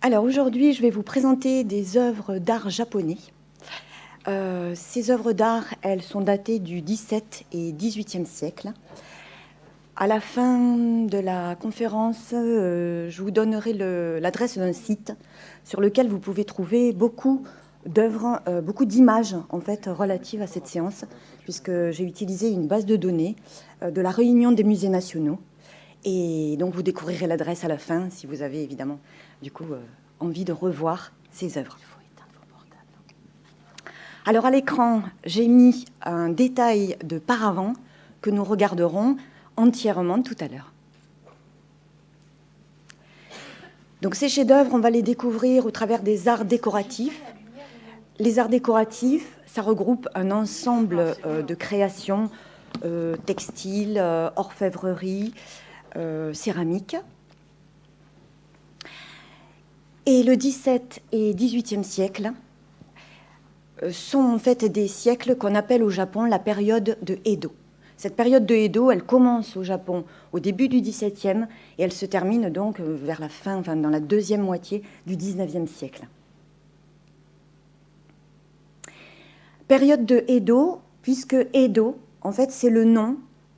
Alors aujourd'hui, je vais vous présenter des œuvres d'art japonais. Ces œuvres d'art, elles sont datées du XVIIe et XVIIIe siècle. À la fin de la conférence, je vous donnerai l'adresse d'un site sur lequel vous pouvez trouver beaucoup d'œuvres, beaucoup d'images en fait relatives à cette séance, puisque j'ai utilisé une base de données de la Réunion des musées nationaux. Et donc vous découvrirez l'adresse à la fin si vous avez évidemment du coup envie de revoir ces œuvres. Alors à l'écran, j'ai mis un détail de paravent que nous regarderons entièrement tout à l'heure. Donc ces chefs-d'œuvre, on va les découvrir au travers des arts décoratifs. Les arts décoratifs, ça regroupe un ensemble de créations textiles, orfèvrerie, céramique. Et le XVIIe et XVIIIe siècle sont en fait des siècles qu'on appelle au Japon la période de Edo. Cette période de Edo, elle commence au Japon au début du XVIIe et elle se termine donc vers la fin, dans la deuxième moitié du XIXe siècle. Période de Edo, puisque Edo, en fait, c'est le nom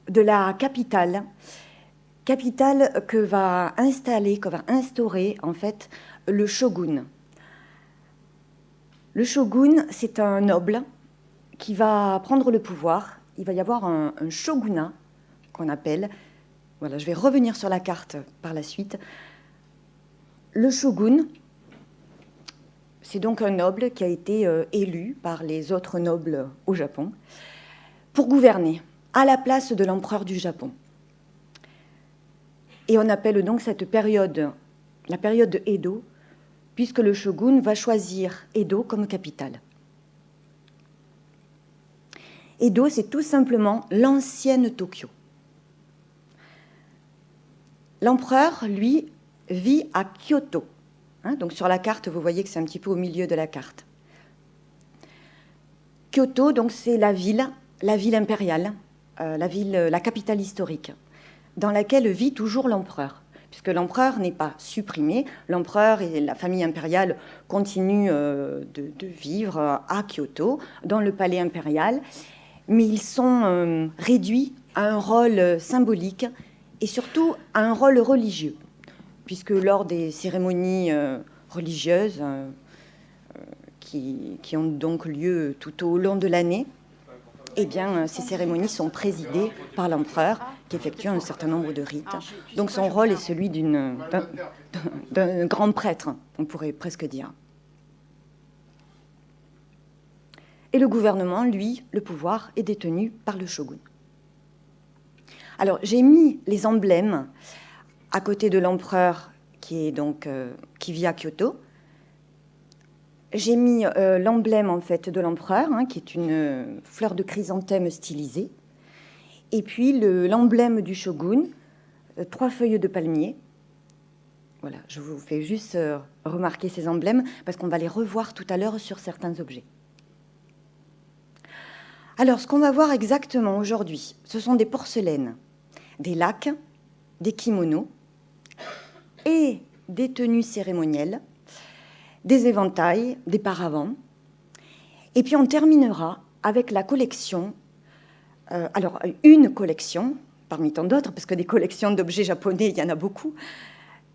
de la capitale que va instaurer en fait le shogun. Le shogun, c'est un noble qui va prendre le pouvoir. Il va y avoir un shogunat qu'on appelle. Voilà, je vais revenir sur la carte par la suite. Le shogun, c'est donc un noble qui a été élu par les autres nobles au Japon pour gouverner à la place de l'empereur du Japon. Et on appelle donc cette période la période de Edo, puisque le shogun va choisir Edo comme capitale. Edo, c'est tout simplement l'ancienne Tokyo. L'empereur, lui, vit à Kyoto. Donc sur la carte, vous voyez que c'est un petit peu au milieu de la carte. Kyoto, donc c'est la ville impériale, la capitale historique, dans laquelle vit toujours l'empereur, puisque l'empereur n'est pas supprimé. L'empereur et la famille impériale continuent de vivre à Kyoto, dans le palais impérial, mais ils sont réduits à un rôle symbolique et surtout à un rôle religieux, puisque lors des cérémonies religieuses qui ont donc lieu tout au long de l'année, eh bien, ces cérémonies sont présidées par l'empereur qui effectue un certain nombre de rites. Donc son rôle est celui d'un grand prêtre, on pourrait presque dire. Et le gouvernement, lui, le pouvoir est détenu par le shogun. Alors, j'ai mis les emblèmes à côté de l'empereur qui vit à Kyoto. J'ai mis l'emblème en fait de l'empereur, qui est une fleur de chrysanthème stylisée, et puis l'emblème du shogun, 3 feuilles de palmier. Voilà, je vous fais juste remarquer ces emblèmes parce qu'on va les revoir tout à l'heure sur certains objets. Alors, ce qu'on va voir exactement aujourd'hui, ce sont des porcelaines, des laques, des kimonos et des tenues cérémonielles, des éventails, des paravents. Et puis on terminera avec la collection, une collection, parmi tant d'autres, parce que des collections d'objets japonais, il y en a beaucoup.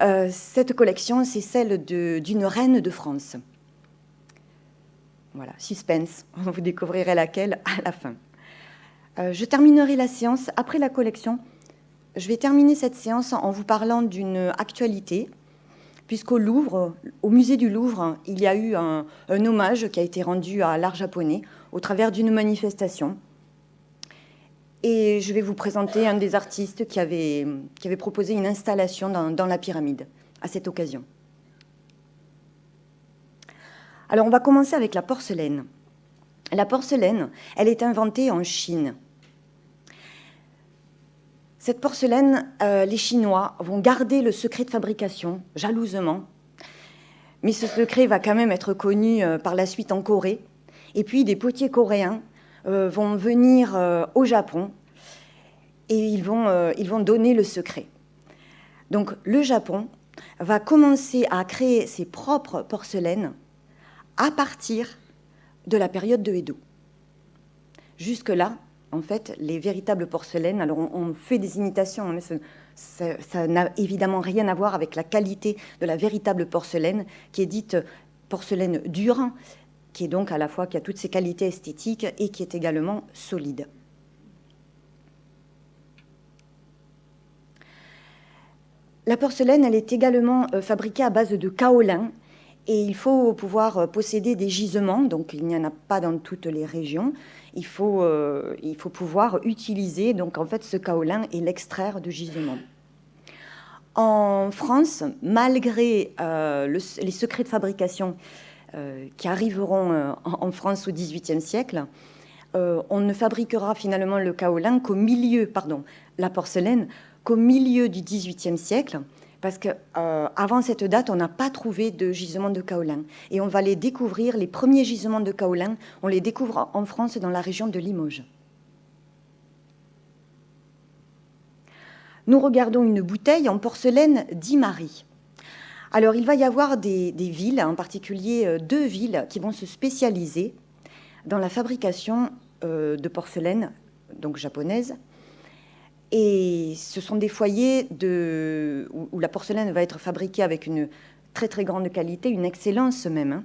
Cette collection, c'est celle d'une reine de France. Voilà, suspense, vous découvrirez laquelle à la fin. Je terminerai la séance après la collection. Je vais terminer cette séance en vous parlant d'une actualité, puisqu'au Louvre, au musée du Louvre, il y a eu un hommage qui a été rendu à l'art japonais au travers d'une manifestation. Et je vais vous présenter un des artistes qui avait proposé une installation dans la pyramide à cette occasion. Alors, on va commencer avec la porcelaine. La porcelaine, elle est inventée en Chine. Cette porcelaine, les Chinois vont garder le secret de fabrication, jalousement. Mais ce secret va quand même être connu par la suite en Corée. Et puis, des potiers coréens vont venir au Japon et ils vont donner le secret. Donc, le Japon va commencer à créer ses propres porcelaines à partir de la période de Edo. Jusque-là, en fait, les véritables porcelaines, alors on fait des imitations, mais ça n'a évidemment rien à voir avec la qualité de la véritable porcelaine, qui est dite porcelaine dure, qui est donc à la fois qui a toutes ses qualités esthétiques et qui est également solide. La porcelaine, elle est également fabriquée à base de kaolin, et il faut pouvoir posséder des gisements, donc il n'y en a pas dans toutes les régions. Il faut pouvoir utiliser donc en fait ce kaolin et l'extraire de gisements. En France, malgré les secrets de fabrication qui arriveront en France au XVIIIe siècle, on ne fabriquera finalement le kaolin la porcelaine qu'au milieu du XVIIIe siècle, parce qu'avant cette date, on n'a pas trouvé de gisements de kaolin. Et on va les découvrir, les premiers gisements de kaolin, on les découvre en France dans la région de Limoges. Nous regardons une bouteille en porcelaine d'Imari. Alors, il va y avoir des villes, en particulier 2 villes, qui vont se spécialiser dans la fabrication de porcelaine, donc japonaise. Et ce sont des foyers où la porcelaine va être fabriquée avec une très très grande qualité, une excellence même.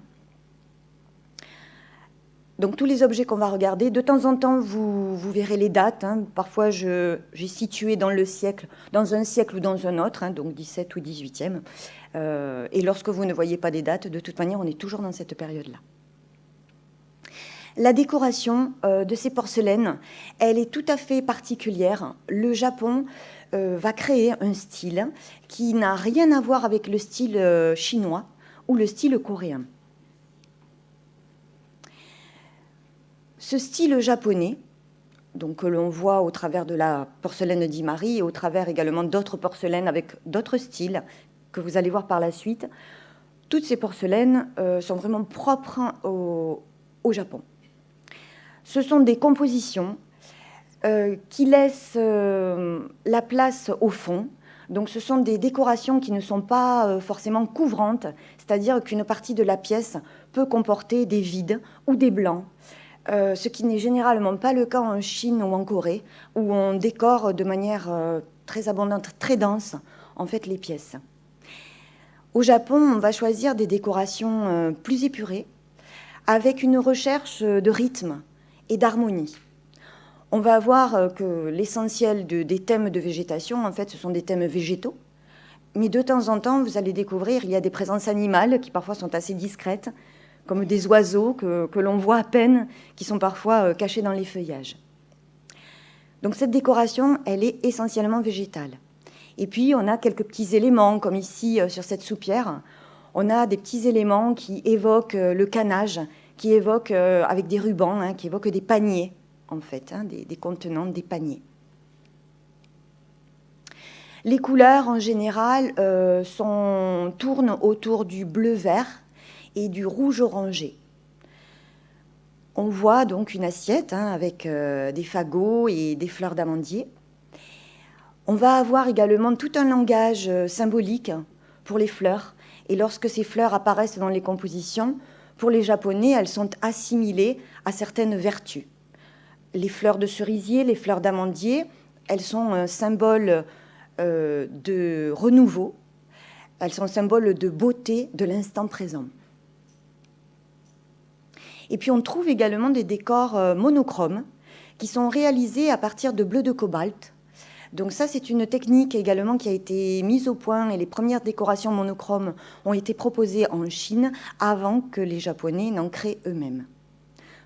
Donc tous les objets qu'on va regarder, de temps en temps vous verrez les dates. Parfois j'ai situé dans un siècle ou dans un autre, donc 17 ou 18e. Et lorsque vous ne voyez pas des dates, de toute manière on est toujours dans cette période-là. La décoration de ces porcelaines, elle est tout à fait particulière. Le Japon va créer un style qui n'a rien à voir avec le style chinois ou le style coréen. Ce style japonais, donc, que l'on voit au travers de la porcelaine d'Imari et au travers également d'autres porcelaines avec d'autres styles que vous allez voir par la suite, toutes ces porcelaines sont vraiment propres au Japon. Ce sont des compositions qui laissent la place au fond. Donc ce sont des décorations qui ne sont pas forcément couvrantes, c'est-à-dire qu'une partie de la pièce peut comporter des vides ou des blancs, ce qui n'est généralement pas le cas en Chine ou en Corée, où on décore de manière très abondante, très dense, en fait, les pièces. Au Japon, on va choisir des décorations plus épurées, avec une recherche de rythme et d'harmonie. On va voir que l'essentiel des thèmes de végétation, en fait, ce sont des thèmes végétaux. Mais de temps en temps, vous allez découvrir, il y a des présences animales qui parfois sont assez discrètes, comme des oiseaux que l'on voit à peine, qui sont parfois cachés dans les feuillages. Donc cette décoration, elle est essentiellement végétale. Et puis, on a quelques petits éléments, comme ici, sur cette soupière. On a des petits éléments qui évoquent le canage, qui évoquent, avec des rubans, qui évoquent des paniers, en fait, des contenants, des paniers. Les couleurs, en général, tournent autour du bleu-vert et du rouge-orangé. On voit donc une assiette avec des fagots et des fleurs d'amandier. On va avoir également tout un langage symbolique pour les fleurs. Et lorsque ces fleurs apparaissent dans les compositions, pour les Japonais, elles sont assimilées à certaines vertus. Les fleurs de cerisier, les fleurs d'amandier, elles sont un symbole de renouveau. Elles sont un symbole de beauté de l'instant présent. Et puis on trouve également des décors monochromes qui sont réalisés à partir de bleu de cobalt. Donc ça, c'est une technique également qui a été mise au point et les premières décorations monochromes ont été proposées en Chine avant que les Japonais n'en créent eux-mêmes.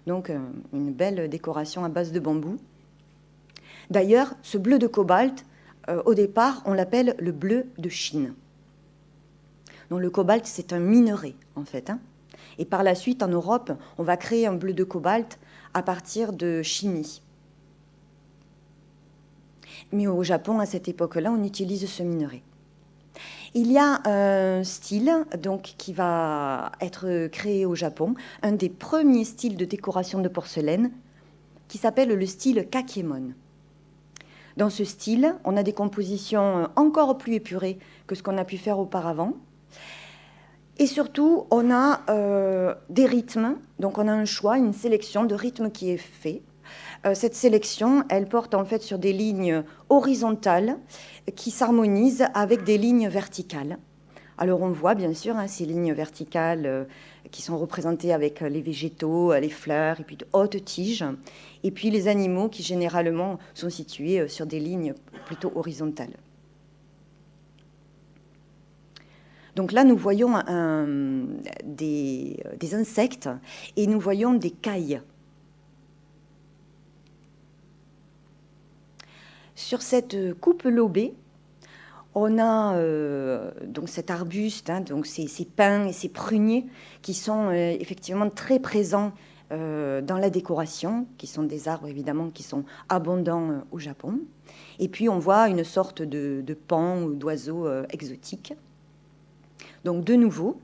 Donc une belle décoration à base de bambou. D'ailleurs, ce bleu de cobalt, au départ, on l'appelle le bleu de Chine. Donc le cobalt, c'est un minerai, en fait. Et par la suite, en Europe, on va créer un bleu de cobalt à partir de chimie. Mais au Japon, à cette époque-là, on utilise ce minerai. Il y a un style donc, qui va être créé au Japon, un des premiers styles de décoration de porcelaine, qui s'appelle le style Kakémon. Dans ce style, on a des compositions encore plus épurées que ce qu'on a pu faire auparavant. Et surtout, on a des rythmes, donc on a un choix, une sélection de rythmes qui est fait. Cette sélection, elle porte en fait sur des lignes horizontales qui s'harmonisent avec des lignes verticales. Alors on voit bien sûr ces lignes verticales qui sont représentées avec les végétaux, les fleurs, et puis de hautes tiges, et puis les animaux qui généralement sont situés sur des lignes plutôt horizontales. Donc là, nous voyons des insectes et nous voyons des cailles. Sur cette coupe lobée, on a donc cet arbuste, donc ces pins et ces pruniers qui sont effectivement très présents dans la décoration, qui sont des arbres évidemment qui sont abondants au Japon. Et puis on voit une sorte de paon ou d'oiseau exotique. Donc de nouveau,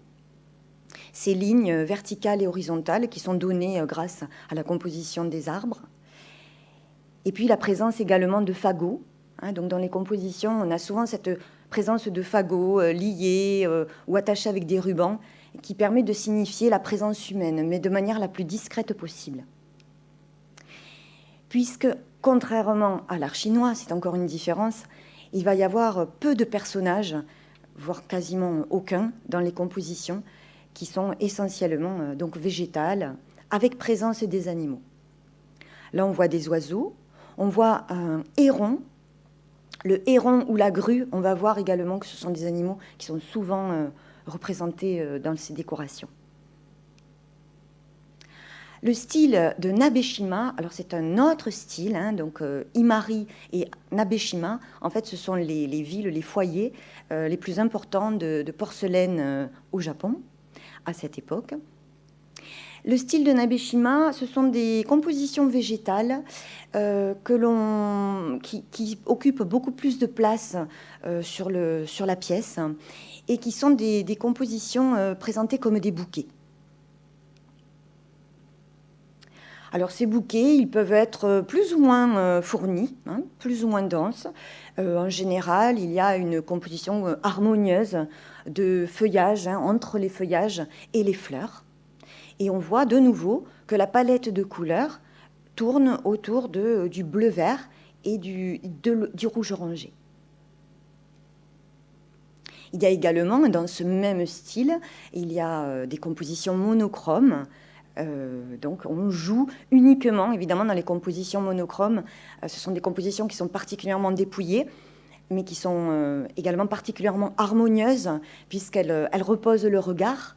ces lignes verticales et horizontales qui sont données grâce à la composition des arbres. Et puis la présence également de fagots. Donc dans les compositions, on a souvent cette présence de fagots liés ou attachés avec des rubans qui permet de signifier la présence humaine, mais de manière la plus discrète possible. Puisque, contrairement à l'art chinois, c'est encore une différence, il va y avoir peu de personnages, voire quasiment aucun, dans les compositions qui sont essentiellement donc végétales, avec présence des animaux. Là, on voit des oiseaux, on voit un héron. Le héron ou la grue, on va voir également que ce sont des animaux qui sont souvent représentés dans ces décorations. Le style de Nabeshima, alors c'est un autre style, donc Imari et Nabeshima, en fait ce sont les villes, les foyers les plus importants de porcelaine au Japon à cette époque. Le style de Nabeshima, ce sont des compositions végétales qui occupent beaucoup plus de place sur la pièce et qui sont des compositions présentées comme des bouquets. Alors ces bouquets, ils peuvent être plus ou moins fournis, plus ou moins denses. En général, il y a une composition harmonieuse de feuillage entre les feuillages et les fleurs. Et on voit de nouveau que la palette de couleurs tourne autour du bleu-vert et du rouge-orangé. Il y a également, dans ce même style, il y a des compositions monochromes. Donc on joue uniquement, évidemment, dans les compositions monochromes. Ce sont des compositions qui sont particulièrement dépouillées, mais qui sont également particulièrement harmonieuses, puisqu'elles reposent le regard.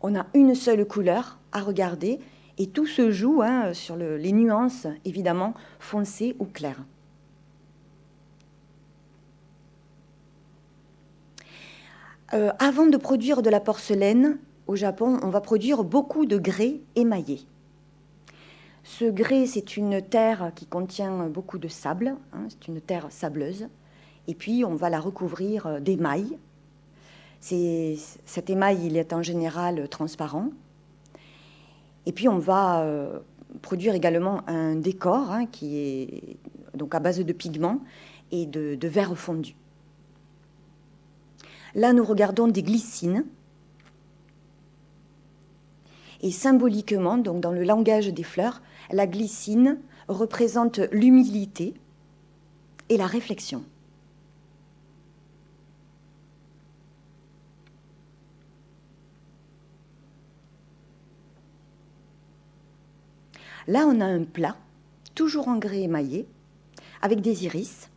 On a une seule couleur à regarder, et tout se joue sur les nuances, évidemment, foncées ou claires. Avant de produire de la porcelaine, au Japon, on va produire beaucoup de grès émaillé. Ce grès, c'est une terre qui contient beaucoup de sable, c'est une terre sableuse, et puis on va la recouvrir d'émail. Cet émail, il est en général transparent. Et puis on va produire également un décor qui est donc à base de pigments et de verre fondu. Là, nous regardons des glycines. Et symboliquement, donc dans le langage des fleurs, la glycine représente l'humilité et la réflexion. Là, on a un plat, toujours en grès émaillé, avec des iris,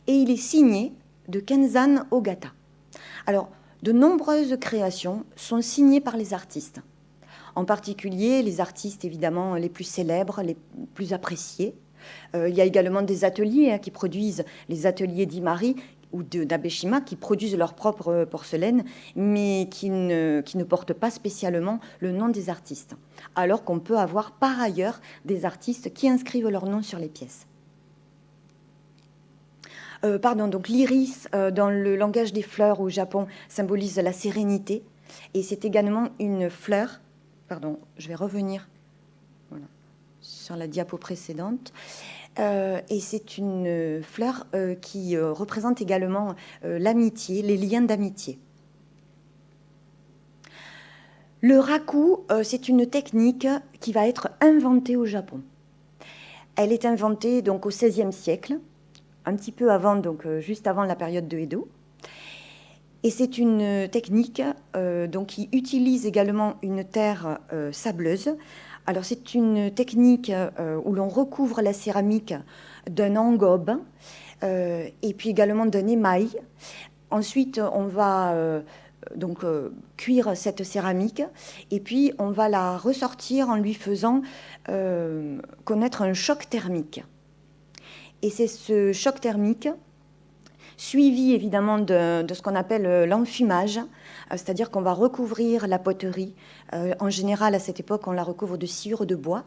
et il est signé de Kenzan Ogata. Alors, de nombreuses créations sont signées par les artistes. En particulier, les artistes, évidemment, les plus célèbres, les plus appréciés. Il y a également des ateliers qui produisent, les ateliers d'Imari ou de Nabeshima, qui produisent leur propre porcelaine, mais qui ne portent pas spécialement le nom des artistes, alors qu'on peut avoir par ailleurs des artistes qui inscrivent leur nom sur les pièces. Donc l'iris, dans le langage des fleurs au Japon, symbolise la sérénité, et c'est également une fleur. Je vais revenir sur la diapo précédente. Et c'est une fleur qui représente également l'amitié, les liens d'amitié. Le raku, c'est une technique qui va être inventée au Japon. Elle est inventée donc au XVIe siècle, un petit peu avant, donc juste avant la période de Edo. Et c'est une technique donc, qui utilise également une terre sableuse. Alors c'est une technique où l'on recouvre la céramique d'un engobe et puis également d'un émail. Ensuite, on va donc cuire cette céramique et puis on va la ressortir en lui faisant connaître un choc thermique. Et c'est ce choc thermique suivi évidemment de ce qu'on appelle l'enfumage, c'est-à-dire qu'on va recouvrir la poterie. En général, à cette époque, on la recouvre de sciure de bois.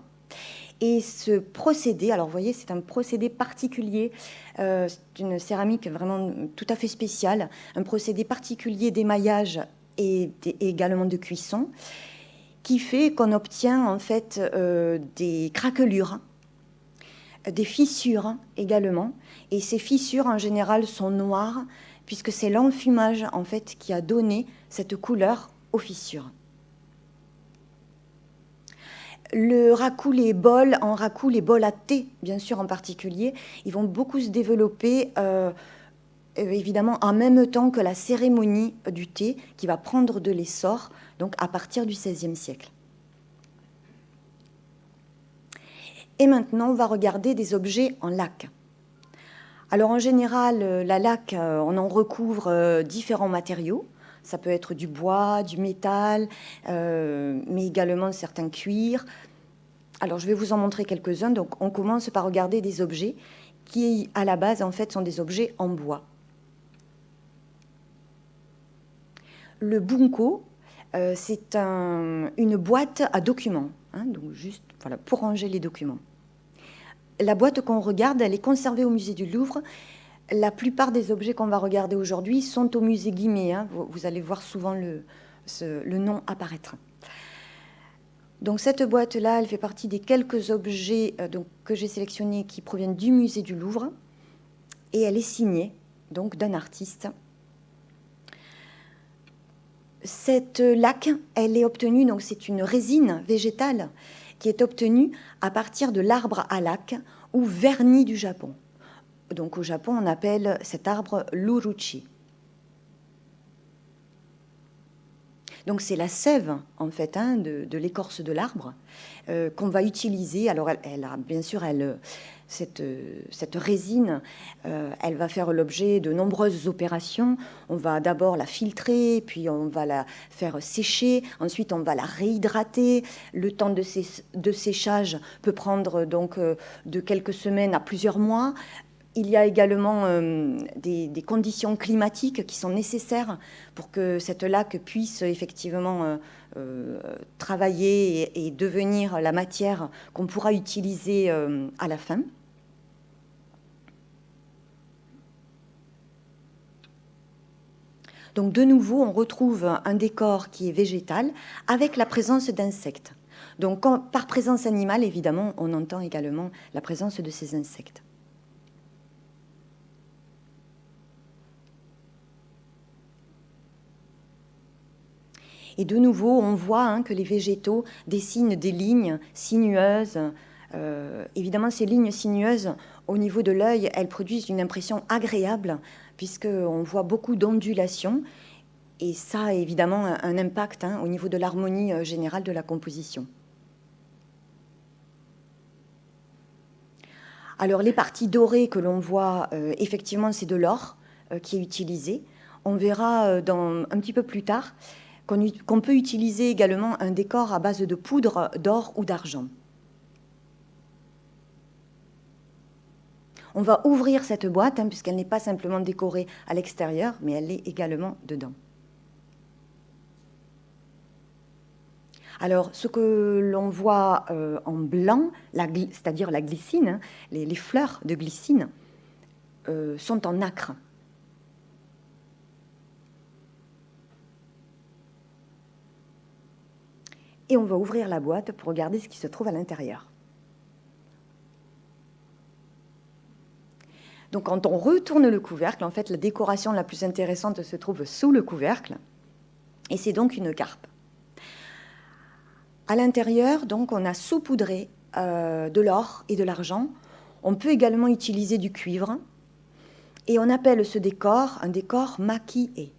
Et ce procédé, alors vous voyez, c'est un procédé particulier, c'est une céramique vraiment tout à fait spéciale, un procédé particulier d'émaillage et également de cuisson, qui fait qu'on obtient en fait des craquelures, des fissures également. Et ces fissures en général sont noires, puisque c'est l'enfumage en fait qui a donné cette couleur aux fissures. Le raku, les bols, en raku, les bols à thé, bien sûr en particulier, ils vont beaucoup se développer évidemment en même temps que la cérémonie du thé qui va prendre de l'essor, donc à partir du XVIe siècle. Et maintenant, on va regarder des objets en laque. Alors en général, la laque, on en recouvre différents matériaux. Ça peut être du bois, du métal, mais également certains cuirs. Alors je vais vous en montrer quelques-uns. Donc on commence par regarder des objets qui, à la base, en fait, sont des objets en bois. Le bunko, c'est une boîte à documents, hein, donc juste voilà, pour ranger les documents. La boîte qu'on regarde, elle est conservée au musée du Louvre. La plupart des objets qu'on va regarder aujourd'hui sont au musée Guimet. Hein. Vous allez voir souvent le nom apparaître. Donc cette boîte-là, elle fait partie des quelques objets que j'ai sélectionnés qui proviennent du musée du Louvre. Et elle est signée donc d'un artiste. Cette laque, elle est obtenue, donc c'est une résine végétale qui est obtenue à partir de l'arbre à laque ou vernis du Japon. Donc au Japon, on appelle cet arbre l'uruchi. Donc c'est la sève en fait hein, de l'écorce de l'arbre qu'on va utiliser. Alors elle a bien sûr cette résine, elle va faire l'objet de nombreuses opérations. On va d'abord la filtrer, puis on va la faire sécher. Ensuite, on va la réhydrater. Le temps de séchage peut prendre donc de quelques semaines à plusieurs mois. Il y a également des conditions climatiques qui sont nécessaires pour que cette laque puisse effectivement travailler et devenir la matière qu'on pourra utiliser à la fin. Donc de nouveau, on retrouve un décor qui est végétal avec la présence d'insectes. Donc par présence animale, évidemment, on entend également la présence de ces insectes. Et de nouveau, on voit hein, que les végétaux dessinent des lignes sinueuses. Évidemment, ces lignes sinueuses, au niveau de l'œil, elles produisent une impression agréable, puisqu'on voit beaucoup d'ondulations. Et ça a évidemment un impact hein, au niveau de l'harmonie générale de la composition. Alors, les parties dorées que l'on voit, effectivement, c'est de l'or qui est utilisé. On verra un petit peu plus tard qu'on peut utiliser également un décor à base de poudre d'or ou d'argent. On va ouvrir cette boîte, hein, puisqu'elle n'est pas simplement décorée à l'extérieur, mais elle est également dedans. Alors, ce que l'on voit en blanc, c'est-à-dire la glycine, hein, les fleurs de glycine, sont en nacre. Et on va ouvrir la boîte pour regarder ce qui se trouve à l'intérieur. Donc quand on retourne le couvercle, en fait, la décoration la plus intéressante se trouve sous le couvercle, et c'est donc une carpe. À l'intérieur, donc, on a saupoudré de l'or et de l'argent. On peut également utiliser du cuivre, et on appelle ce décor un décor maquillé.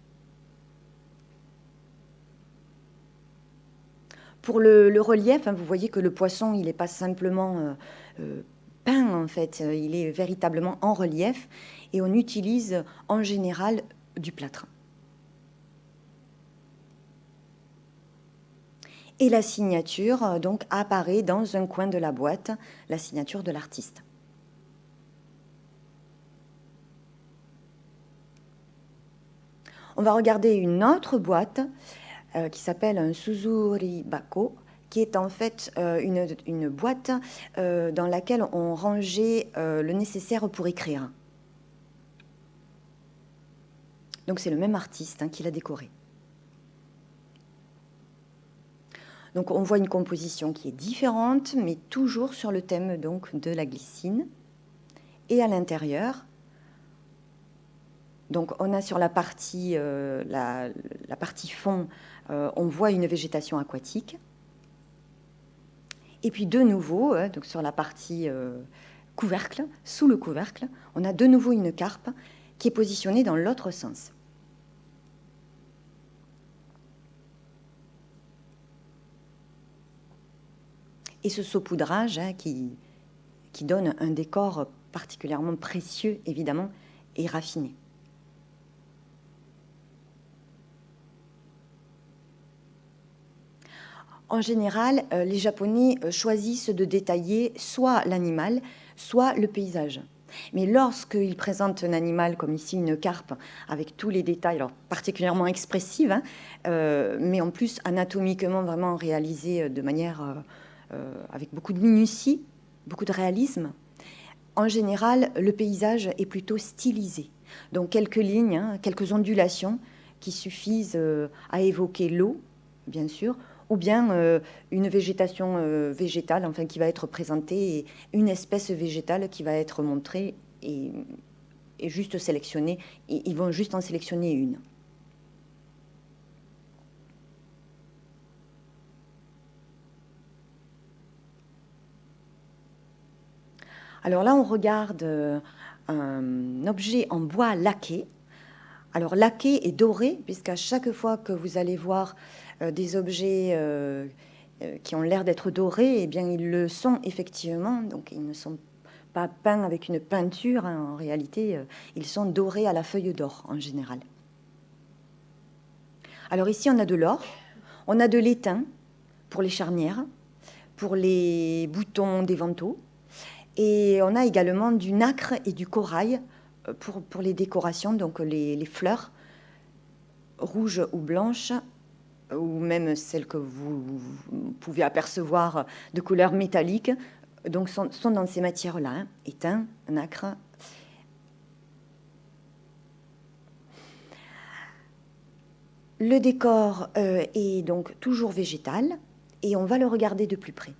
Pour le relief, vous voyez que le poisson, il n'est pas simplement peint, en fait, il est véritablement en relief, et on utilise en général du plâtre. Et la signature, donc, apparaît dans un coin de la boîte, la signature de l'artiste. On va regarder une autre boîte qui s'appelle un Suzuri Bako, qui est en fait une boîte dans laquelle on rangeait le nécessaire pour écrire. Donc c'est le même artiste qui l'a décoré. Donc on voit une composition qui est différente, mais toujours sur le thème donc, de la glycine. Et à l'intérieur, donc on a sur la partie, la partie fond, on voit une végétation aquatique. Et puis de nouveau, donc sur la partie couvercle, sous le couvercle, on a de nouveau une carpe qui est positionnée dans l'autre sens. Et ce saupoudrage qui donne un décor particulièrement précieux, évidemment, et raffiné. En général, les Japonais choisissent de détailler soit l'animal, soit le paysage. Mais lorsqu'ils présentent un animal, comme ici une carpe, avec tous les détails, alors particulièrement expressives, mais en plus anatomiquement vraiment réalisés de manière avec beaucoup de minutie, beaucoup de réalisme, en général, le paysage est plutôt stylisé. Donc quelques lignes, quelques ondulations qui suffisent à évoquer l'eau, bien sûr, ou bien une végétation végétale, enfin qui va être présentée, et une espèce végétale qui va être montrée et juste sélectionnée. Et ils vont juste en sélectionner une. Alors là, on regarde un objet en bois laqué. Alors laqué et doré, puisqu'à chaque fois que vous allez voir des objets qui ont l'air d'être dorés, eh bien ils le sont effectivement. Donc ils ne sont pas peints avec une peinture. En réalité, ils sont dorés à la feuille d'or en général. Alors ici, on a de l'or, on a de l'étain pour les charnières, pour les boutons des vantaux. Et on a également du nacre et du corail pour les décorations, donc les fleurs rouges ou blanches, ou même celles que vous pouvez apercevoir de couleur métallique, donc sont dans ces matières-là, étain, nacre. Le décor est donc toujours végétal et on va le regarder de plus près.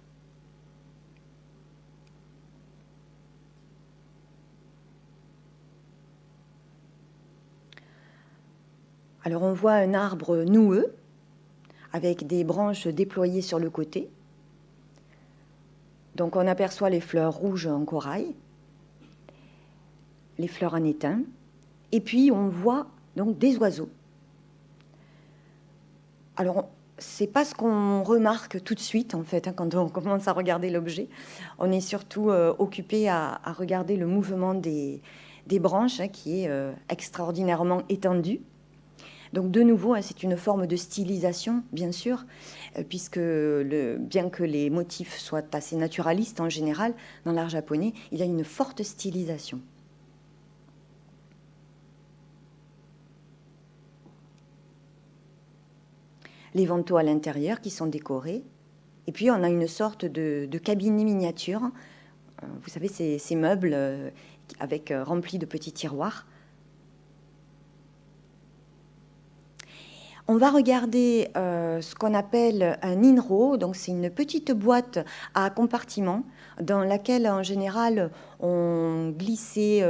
Alors on voit un arbre noueux avec des branches déployées sur le côté. Donc on aperçoit les fleurs rouges en corail, les fleurs en étain, et puis on voit donc des oiseaux. Alors c'est pas ce qu'on remarque tout de suite en fait quand on commence à regarder l'objet. On est surtout occupé à regarder le mouvement des branches qui est extraordinairement étendu. Donc de nouveau, c'est une forme de stylisation, bien sûr, puisque bien que les motifs soient assez naturalistes en général, dans l'art japonais, il y a une forte stylisation. Les vantaux à l'intérieur qui sont décorés. Et puis on a une sorte de cabinet miniature. Vous savez, ces meubles remplis de petits tiroirs. On va regarder ce qu'on appelle un inro, donc c'est une petite boîte à compartiments dans laquelle en général on glissait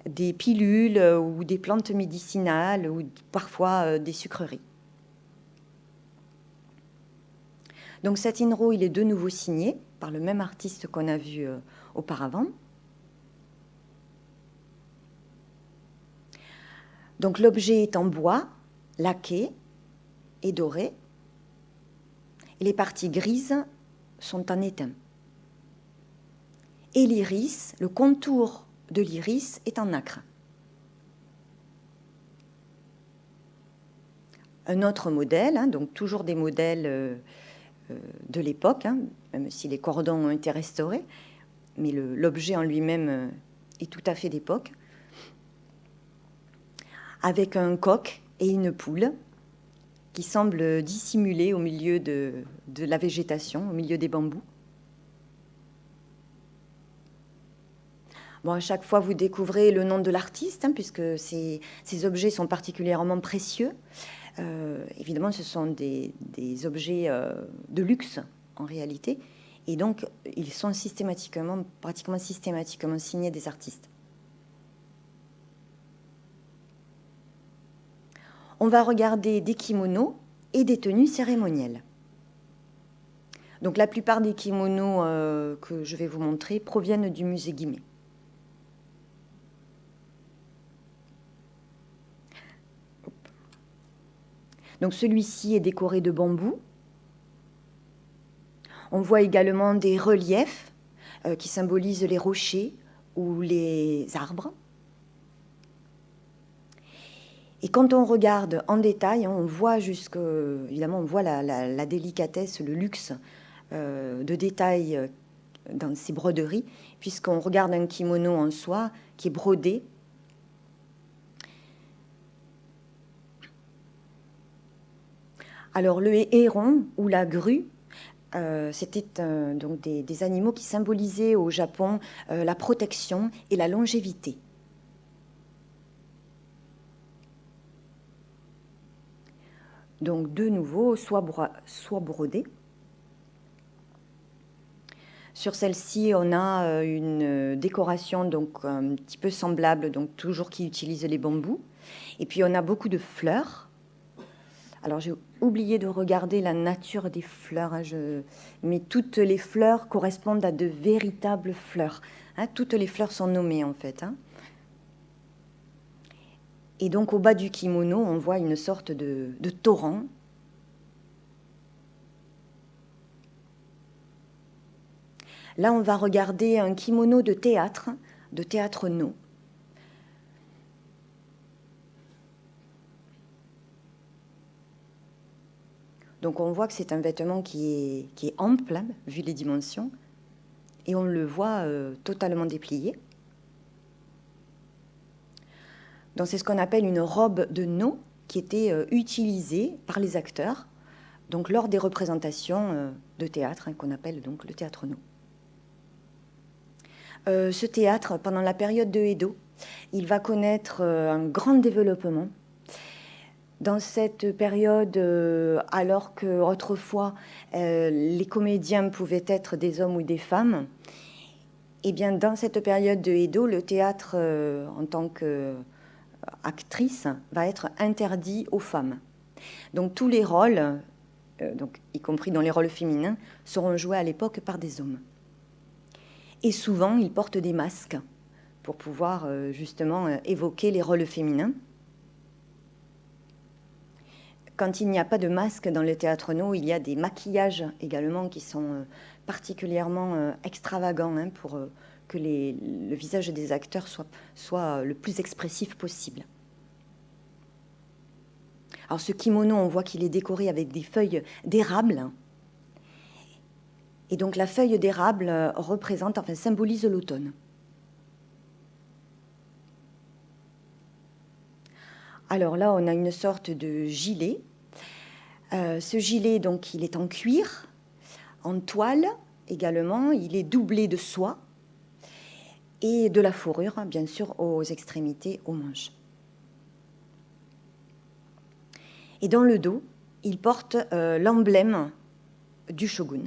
des pilules ou des plantes médicinales ou parfois des sucreries. Donc cet INRO, il est de nouveau signé par le même artiste qu'on a vu auparavant. Donc l'objet est en bois, laqué et doré, et les parties grises sont en étain. Et l'iris, le contour de l'iris est en nacre. Un autre modèle, donc toujours des modèles de l'époque, même si les cordons ont été restaurés, mais l'objet en lui-même est tout à fait d'époque, avec un coq et une poule qui semblent dissimulés au milieu de la végétation, au milieu des bambous. Bon, à chaque fois, vous découvrez le nom de l'artiste, puisque ces objets sont particulièrement précieux. Évidemment, ce sont des objets de luxe, en réalité, et donc, ils sont pratiquement systématiquement signés des artistes. On va regarder des kimonos et des tenues cérémonielles. Donc, la plupart des kimonos que je vais vous montrer proviennent du musée Guimet. Donc celui-ci est décoré de bambou. On voit également des reliefs qui symbolisent les rochers ou les arbres. Et quand on regarde en détail, on voit évidemment, on voit la délicatesse, le luxe de détail dans ces broderies, puisqu'on regarde un kimono en soie qui est brodé. Alors le héron ou la grue, c'était donc des animaux qui symbolisaient au Japon la protection et la longévité. Donc de nouveau, soit brodé. Sur celle-ci, on a une décoration donc un petit peu semblable, donc toujours qui utilise les bambous. Et puis on a beaucoup de fleurs. Alors j'ai oublié de regarder la nature des fleurs, mais toutes les fleurs correspondent à de véritables fleurs. Toutes les fleurs sont nommées en fait. Et donc au bas du kimono, on voit une sorte de torrent. Là, on va regarder un kimono de théâtre No. Donc on voit que c'est un vêtement qui est ample, vu les dimensions, et on le voit totalement déplié. Donc c'est ce qu'on appelle une robe de No, qui était utilisée par les acteurs, donc lors des représentations de théâtre, qu'on appelle donc le théâtre No. Ce théâtre, pendant la période de Edo, il va connaître un grand développement. Dans cette période, alors qu'autrefois les comédiens pouvaient être des hommes ou des femmes, eh bien, dans cette période de Edo, le théâtre en tant qu'actrice va être interdit aux femmes. Donc tous les rôles, donc, y compris dans les rôles féminins, seront joués à l'époque par des hommes. Et souvent, ils portent des masques pour pouvoir justement évoquer les rôles féminins. Quand il n'y a pas de masque dans le théâtre No, il y a des maquillages également qui sont particulièrement extravagants pour que le visage des acteurs soit le plus expressif possible. Alors ce kimono, on voit qu'il est décoré avec des feuilles d'érable. Et donc la feuille d'érable symbolise l'automne. Alors là, on a une sorte de gilet. Ce gilet, donc, il est en cuir, en toile également. Il est doublé de soie et de la fourrure, bien sûr, aux extrémités, aux manches. Et dans le dos, il porte l'emblème du shogun.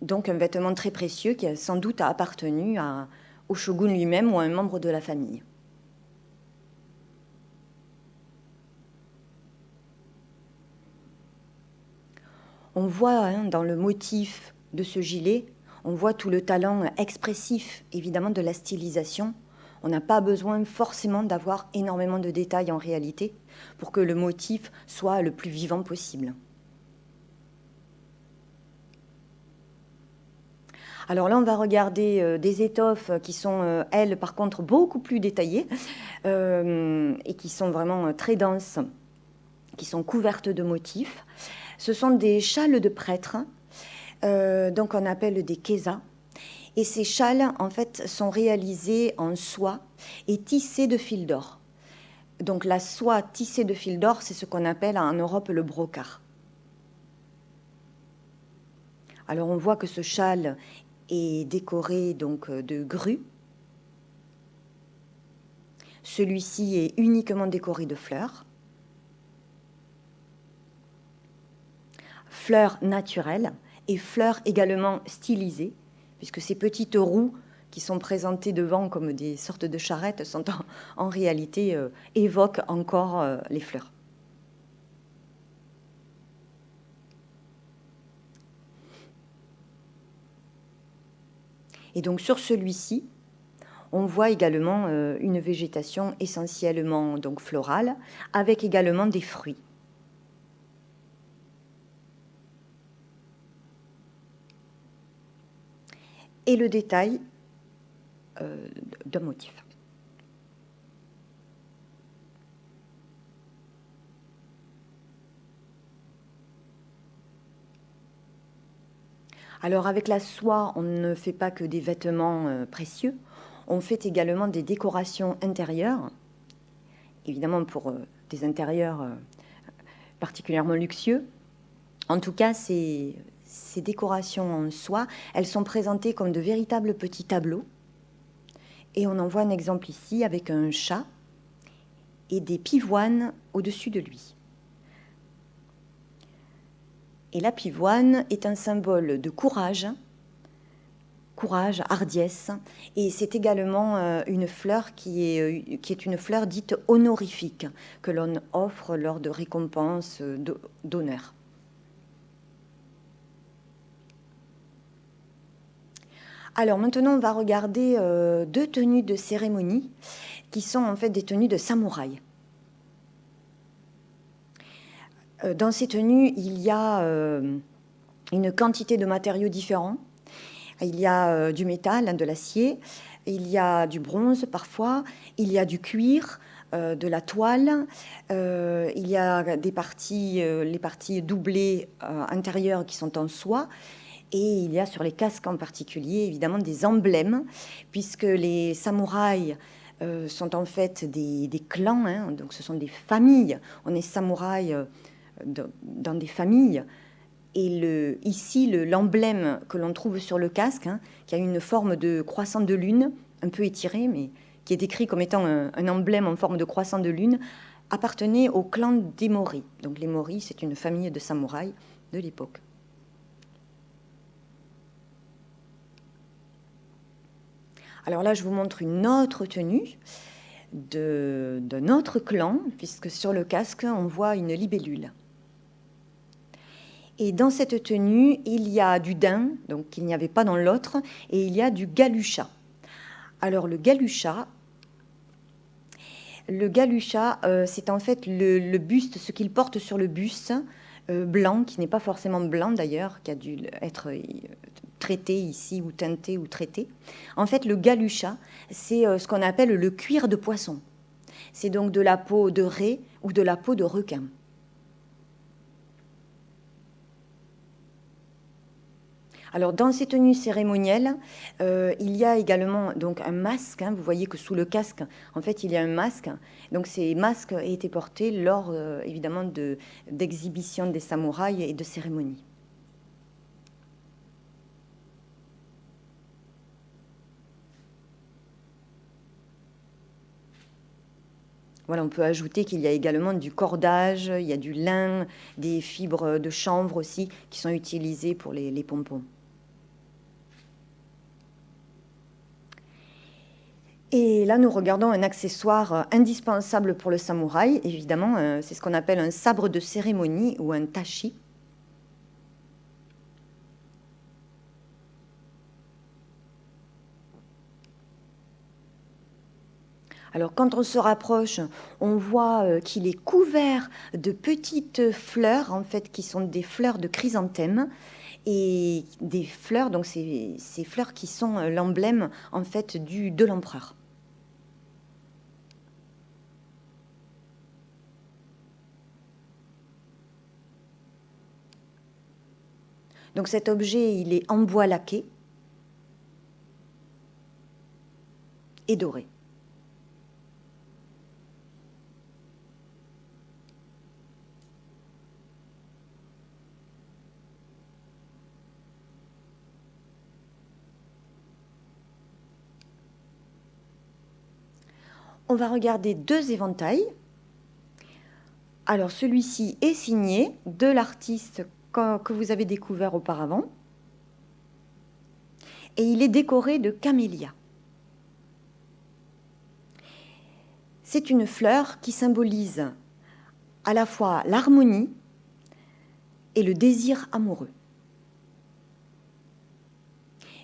Donc un vêtement très précieux qui a sans doute appartenu au shogun lui-même ou à un membre de la famille. On voit dans le motif de ce gilet, on voit tout le talent expressif, évidemment, de la stylisation. On n'a pas besoin forcément d'avoir énormément de détails en réalité pour que le motif soit le plus vivant possible. Alors là, on va regarder des étoffes qui sont, elles, par contre, beaucoup plus détaillées et qui sont vraiment très denses, qui sont couvertes de motifs. Ce sont des châles de prêtres, donc on appelle des késas. Et ces châles, en fait, sont réalisés en soie et tissés de fil d'or. Donc la soie tissée de fil d'or, c'est ce qu'on appelle en Europe le brocart. Alors on voit que ce châle est décoré donc de grues. Celui-ci est uniquement décoré de fleurs. Fleurs naturelles et fleurs également stylisées, puisque ces petites roues qui sont présentées devant comme des sortes de charrettes sont en réalité évoquent encore les fleurs. Et donc sur celui-ci, on voit également une végétation essentiellement donc florale, avec également des fruits. Et le détail d'un motif. Alors avec la soie, on ne fait pas que des vêtements précieux, on fait également des décorations intérieures, évidemment pour des intérieurs particulièrement luxueux. En tout cas, ces décorations en soie, elles sont présentées comme de véritables petits tableaux. Et on en voit un exemple ici avec un chat et des pivoines au-dessus de lui. Et la pivoine est un symbole de courage, hardiesse, et c'est également une fleur qui est une fleur dite honorifique, que l'on offre lors de récompenses d'honneur. Alors maintenant, on va regarder deux tenues de cérémonie qui sont en fait des tenues de samouraï. Dans ces tenues, il y a une quantité de matériaux différents. Il y a du métal, de l'acier, il y a du bronze parfois, il y a du cuir, de la toile, il y a des parties, les parties doublées intérieures qui sont en soie. Et il y a sur les casques en particulier, évidemment, des emblèmes, puisque les samouraïs sont en fait des clans, hein, donc ce sont des familles. On est samouraï dans des familles. Et ici, l'emblème que l'on trouve sur le casque, hein, qui a une forme de croissant de lune, un peu étiré, mais qui est décrit comme étant un emblème en forme de croissant de lune, appartenait au clan des Mori. Donc les Mori, c'est une famille de samouraïs de l'époque. Alors là, je vous montre une autre tenue d'un autre clan, puisque sur le casque, on voit une libellule. Et dans cette tenue, il y a du daim, donc qu'il n'y avait pas dans l'autre, et il y a du galucha. Alors le galucha, c'est en fait le buste, ce qu'il porte sur le buste, blanc, qui n'est pas forcément blanc d'ailleurs, qui a dû être traité ici, ou teinté, ou traité. En fait, le galucha, c'est ce qu'on appelle le cuir de poisson. C'est donc de la peau de raie ou de la peau de requin. Alors, dans ces tenues cérémonielles, il y a également donc un masque. Hein, vous voyez que sous le casque, en fait, il y a un masque. Donc, ces masques étaient portés lors, évidemment, d'exhibitions des samouraïs et de cérémonies. Voilà, on peut ajouter qu'il y a également du cordage, il y a du lin, des fibres de chanvre aussi qui sont utilisées pour les pompons. Et là, nous regardons un accessoire indispensable pour le samouraï. Évidemment, c'est ce qu'on appelle un sabre de cérémonie ou un tachi. Alors quand on se rapproche, on voit qu'il est couvert de petites fleurs, en fait, qui sont des fleurs de chrysanthème, et des fleurs, donc ces fleurs qui sont l'emblème, en fait, de l'empereur. Donc cet objet, il est en bois laqué et doré. On va regarder deux éventails. Alors celui-ci est signé de l'artiste que vous avez découvert auparavant. Et il est décoré de camélias. C'est une fleur qui symbolise à la fois l'harmonie et le désir amoureux.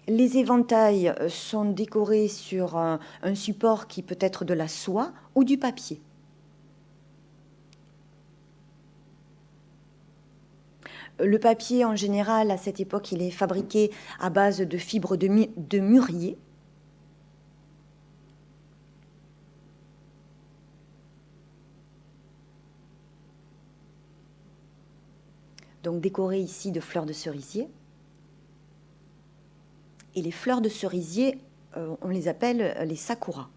Les éventails sont décorés sur un support qui peut être de la soie ou du papier. Le papier, en général, à cette époque, il est fabriqué à base de fibres de mûrier. Donc décoré ici de fleurs de cerisier. Et les fleurs de cerisier, on les appelle les sakuras.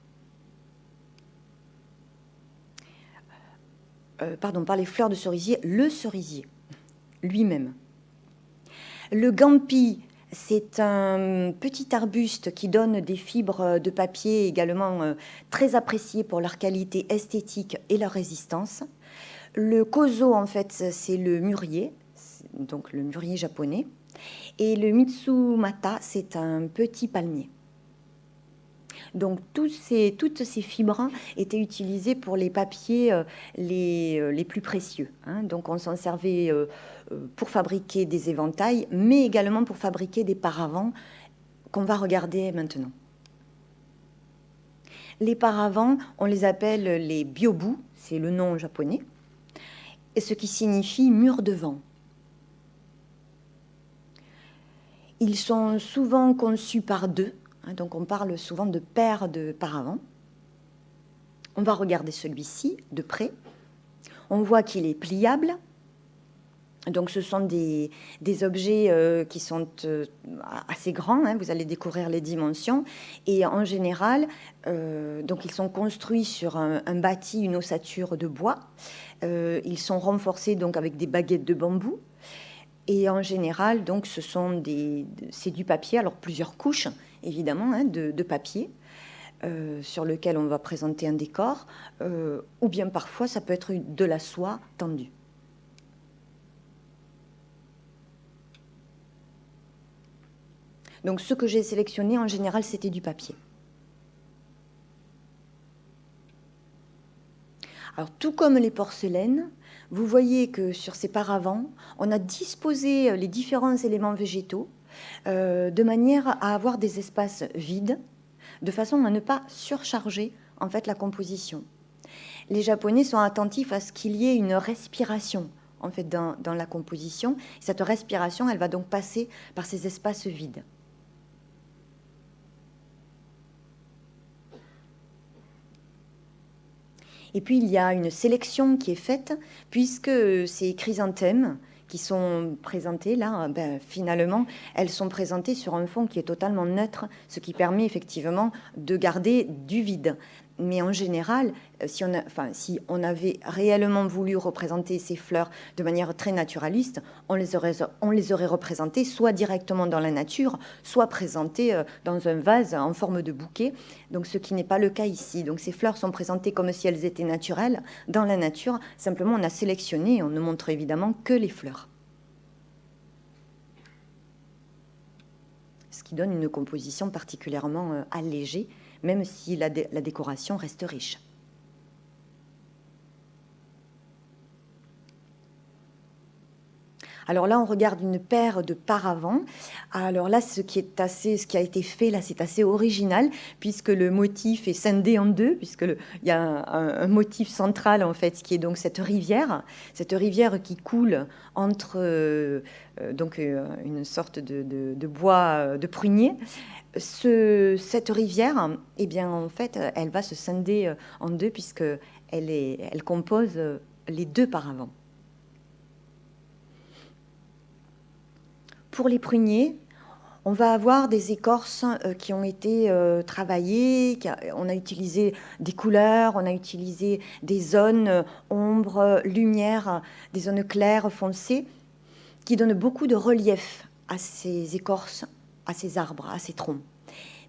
Pardon, par les fleurs de cerisier, le cerisier lui-même. Le gampi, c'est un petit arbuste qui donne des fibres de papier également très appréciées pour leur qualité esthétique et leur résistance. Le kozo, en fait, c'est le mûrier, donc le mûrier japonais. Et le mitsumata, c'est un petit palmier. Donc toutes ces fibres étaient utilisées pour les papiers les plus précieux. Donc on s'en servait pour fabriquer des éventails, mais également pour fabriquer des paravents qu'on va regarder maintenant. Les paravents, on les appelle les byobu, c'est le nom japonais, et ce qui signifie mur de vent. Ils sont souvent conçus par deux. Donc on parle souvent de paires de paravents. On va regarder celui-ci de près. On voit qu'il est pliable. Donc ce sont des objets qui sont assez grands. Vous allez découvrir les dimensions. Et en général, donc ils sont construits sur un bâti, une ossature de bois. Ils sont renforcés donc avec des baguettes de bambou. Et en général, donc, c'est du papier, alors plusieurs couches, évidemment, de papier, sur lequel on va présenter un décor, ou bien parfois, ça peut être de la soie tendue. Donc, ce que j'ai sélectionné, en général, c'était du papier. Alors, tout comme les porcelaines, vous voyez que sur ces paravents, on a disposé les différents éléments végétaux de manière à avoir des espaces vides, de façon à ne pas surcharger en fait la composition. Les Japonais sont attentifs à ce qu'il y ait une respiration en fait dans la composition. Cette respiration, elle va donc passer par ces espaces vides. Et puis, il y a une sélection qui est faite, puisque ces chrysanthèmes qui sont présentés là, finalement, elles sont présentées sur un fond qui est totalement neutre, ce qui permet effectivement de garder du vide. Mais en général, si on avait réellement voulu représenter ces fleurs de manière très naturaliste, on les aurait représentées soit directement dans la nature, soit présentées dans un vase en forme de bouquet, donc ce qui n'est pas le cas ici. Donc ces fleurs sont présentées comme si elles étaient naturelles dans la nature, simplement on a sélectionné, on ne montre évidemment que les fleurs. Ce qui donne une composition particulièrement allégée, même si la décoration reste riche. Alors là, on regarde une paire de paravents. Alors là, ce qui a été fait là, c'est assez original puisque le motif est scindé en deux, il y a un motif central en fait, qui est donc cette rivière qui coule entre une sorte de bois de prunier. Cette rivière, eh bien, en fait, elle va se scinder en deux puisque elle compose les deux paravents. Pour les pruniers, on va avoir des écorces qui ont été travaillées, on a utilisé des couleurs, on a utilisé des zones ombre, lumière, des zones claires, foncées, qui donnent beaucoup de relief à ces écorces, à ces arbres, à ces troncs.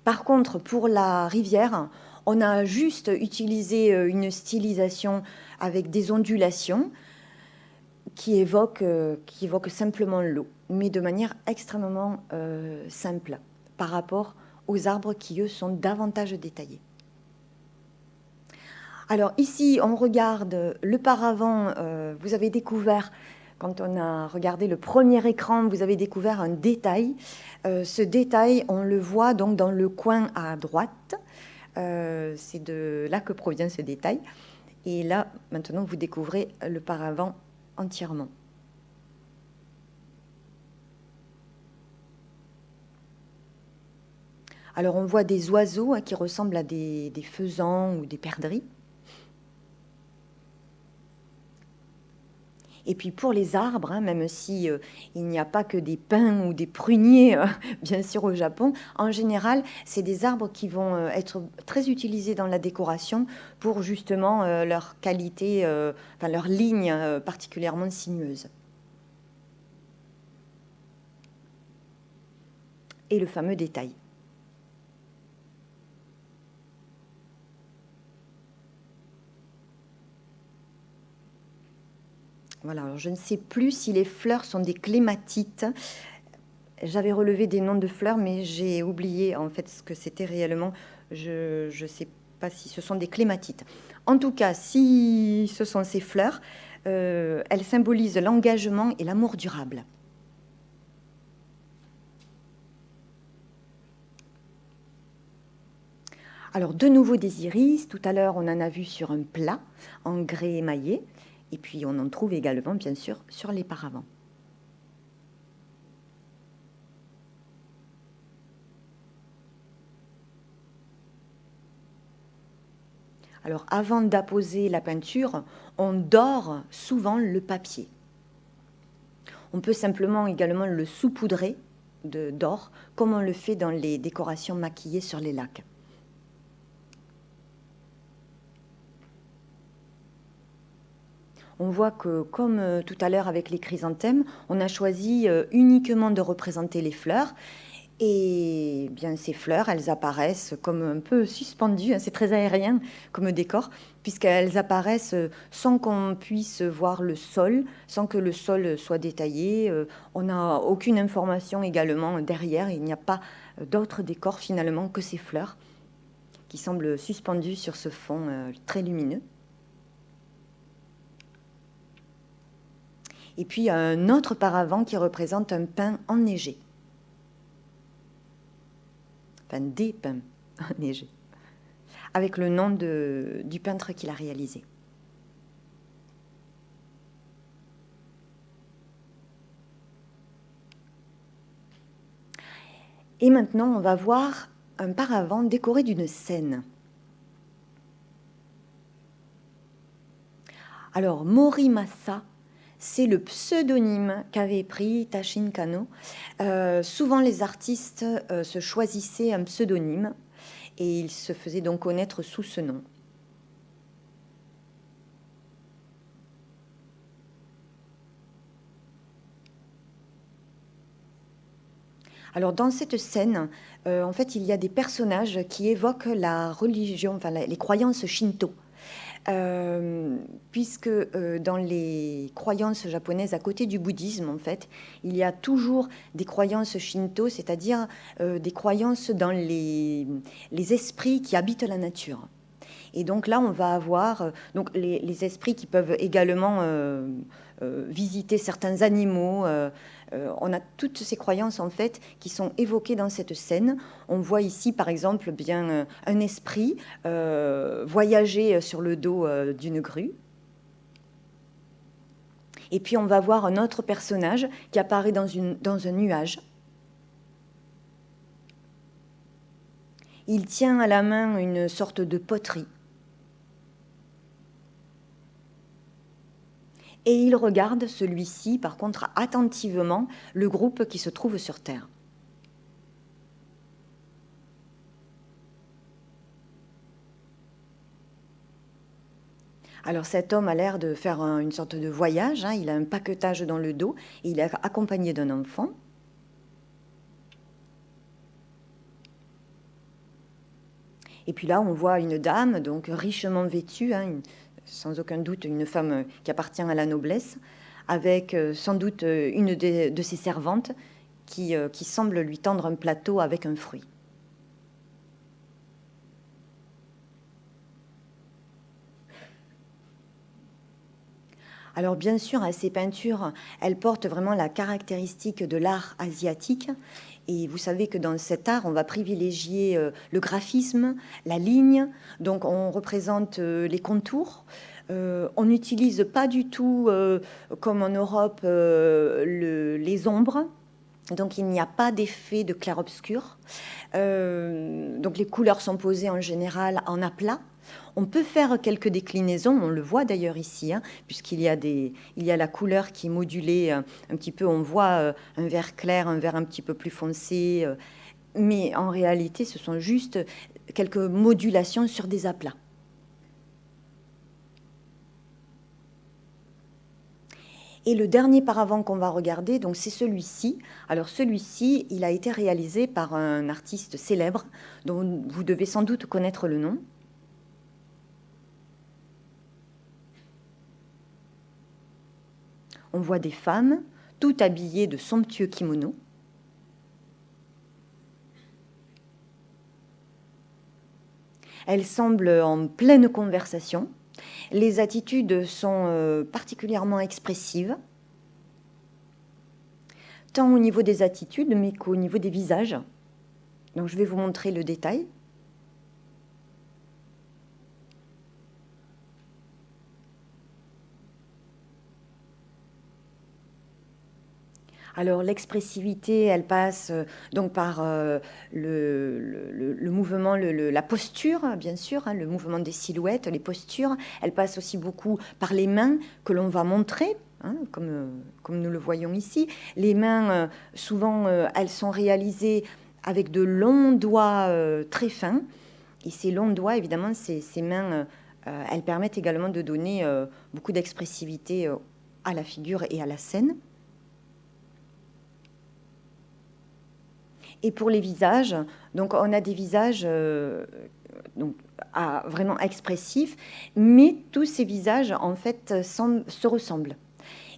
Par contre, pour la rivière, on a juste utilisé une stylisation avec des ondulations qui évoquent simplement l'eau, mais de manière extrêmement simple par rapport aux arbres qui, eux, sont davantage détaillés. Alors ici, on regarde le paravent, vous avez découvert, quand on a regardé le premier écran, vous avez découvert un détail. Ce détail, on le voit donc dans le coin à droite. C'est de là que provient ce détail. Et là, maintenant, vous découvrez le paravent entièrement. Alors on voit des oiseaux qui ressemblent à des faisans ou des perdrix. Et puis pour les arbres, même si il n'y a pas que des pins ou des pruniers, bien sûr au Japon, en général, c'est des arbres qui vont être très utilisés dans la décoration pour justement leur qualité, leur ligne particulièrement sinueuse. Et le fameux détail. Voilà, alors je ne sais plus si les fleurs sont des clématites. J'avais relevé des noms de fleurs, mais j'ai oublié en fait ce que c'était réellement. Je ne sais pas si ce sont des clématites. En tout cas, si ce sont ces fleurs, elles symbolisent l'engagement et l'amour durable. Alors, de nouveau des iris. Tout à l'heure, on en a vu sur un plat en grès émaillé. Et puis, on en trouve également, bien sûr, sur les paravents. Alors, avant d'apposer la peinture, on dore souvent le papier. On peut simplement également le saupoudrer d'or, comme on le fait dans les décorations maquillées sur les lacs. On voit que, comme tout à l'heure avec les chrysanthèmes, on a choisi uniquement de représenter les fleurs. Et bien, ces fleurs, elles apparaissent comme un peu suspendues, c'est très aérien comme décor, puisqu'elles apparaissent sans qu'on puisse voir le sol, sans que le sol soit détaillé. On n'a aucune information également derrière, il n'y a pas d'autre décor finalement que ces fleurs qui semblent suspendues sur ce fond très lumineux. Et puis un autre paravent qui représente un pin enneigé. Enfin, des pins enneigés, avec le nom du peintre qui l'a réalisé. Et maintenant, on va voir un paravent décoré d'une scène. Alors, Morimasa, c'est le pseudonyme qu'avait pris Tashin Kano. Souvent, les artistes se choisissaient un pseudonyme et ils se faisaient donc connaître sous ce nom. Alors, dans cette scène, en fait, il y a des personnages qui évoquent la religion, enfin, les croyances shinto. Puisque dans les croyances japonaises, à côté du bouddhisme, en fait, il y a toujours des croyances shinto, c'est-à-dire des croyances dans les esprits qui habitent la nature. Et donc là, on va avoir donc les esprits qui peuvent également visiter certains animaux. On a toutes ces croyances en fait qui sont évoquées dans cette scène. On voit ici par exemple bien un esprit voyager sur le dos d'une grue. Et puis on va voir un autre personnage qui apparaît dans un nuage. Il tient à la main une sorte de poterie. Et il regarde, celui-ci, par contre, attentivement, le groupe qui se trouve sur Terre. Alors cet homme a l'air de faire une sorte de voyage, hein. Il a un paquetage dans le dos et il est accompagné d'un enfant. Et puis là, on voit une dame, donc richement vêtue, hein, sans aucun doute une femme qui appartient à la noblesse, avec sans doute une de ses servantes qui semble lui tendre un plateau avec un fruit. Alors bien sûr, ces peintures, elles portent vraiment la caractéristique de l'art asiatique. Et vous savez que dans cet art, on va privilégier le graphisme, la ligne. Donc on représente les contours. On n'utilise pas du tout, comme en Europe, les ombres. Donc il n'y a pas d'effet de clair-obscur. Donc les couleurs sont posées en général en aplat. On peut faire quelques déclinaisons, on le voit d'ailleurs ici, hein, puisqu'il y a la couleur qui est modulée un petit peu. On voit un vert clair, un vert un petit peu plus foncé, mais en réalité, ce sont juste quelques modulations sur des aplats. Et le dernier paravent qu'on va regarder, donc c'est celui-ci. Alors celui-ci, il a été réalisé par un artiste célèbre, dont vous devez sans doute connaître le nom. On voit des femmes, toutes habillées de somptueux kimonos. Elles semblent en pleine conversation. Les attitudes sont particulièrement expressives, tant au niveau des attitudes, mais qu'au niveau des visages. Donc je vais vous montrer le détail. Alors l'expressivité, elle passe donc par le mouvement, la posture, bien sûr, hein, le mouvement des silhouettes, les postures. Elle passe aussi beaucoup par les mains que l'on va montrer, hein, comme nous le voyons ici. Les mains, souvent, elles sont réalisées avec de longs doigts très fins. Et ces longs doigts, évidemment, ces mains, elles permettent également de donner beaucoup d'expressivité à la figure et à la scène. Et pour les visages, donc on a des visages vraiment expressifs, mais tous ces visages, en fait, se ressemblent.